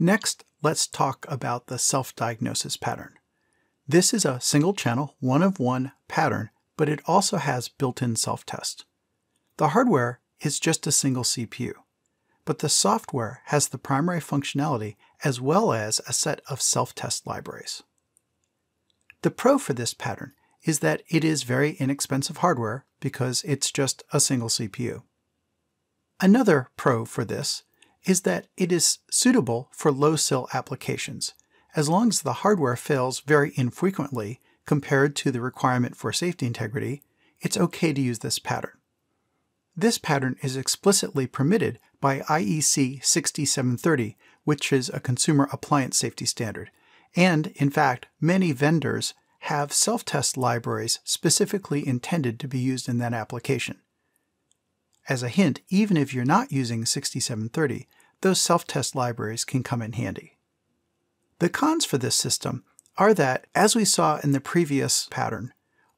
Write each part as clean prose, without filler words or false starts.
Next, let's talk about the self-diagnosis pattern. This is a single-channel, one-of-one pattern, but it also has built-in self-test. The hardware is just a single CPU, but the software has the primary functionality as well as a set of self-test libraries. The pro for this pattern is that it is very inexpensive hardware because it's just a single CPU. Another pro for this is that it is suitable for low-SIL applications. As long as the hardware fails very infrequently compared to the requirement for safety integrity, it's okay to use this pattern. This pattern is explicitly permitted by IEC 6730, which is a consumer appliance safety standard. And, in fact, many vendors have self-test libraries specifically intended to be used in that application. As a hint, even if you're not using 6730, those self-test libraries can come in handy. The cons for this system are that, as we saw in the previous pattern,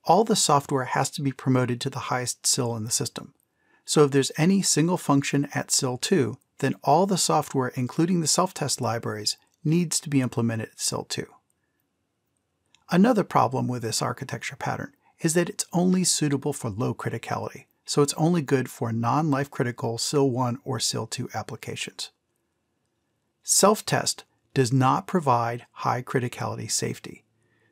all the software has to be promoted to the highest SIL in the system. So if there's any single function at SIL 2, then all the software, including the self-test libraries, needs to be implemented at SIL 2. Another problem with this architecture pattern is that it's only suitable for low criticality, so it's only good for non-life critical SIL 1 or SIL 2 applications. Self-test does not provide high criticality safety.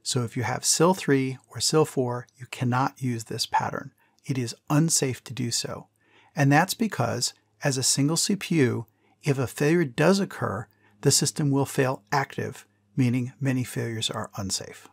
So if you have SIL 3 or SIL 4, you cannot use this pattern. It is unsafe to do so. And that's because, as a single CPU, if a failure does occur, the system will fail active, meaning many failures are unsafe.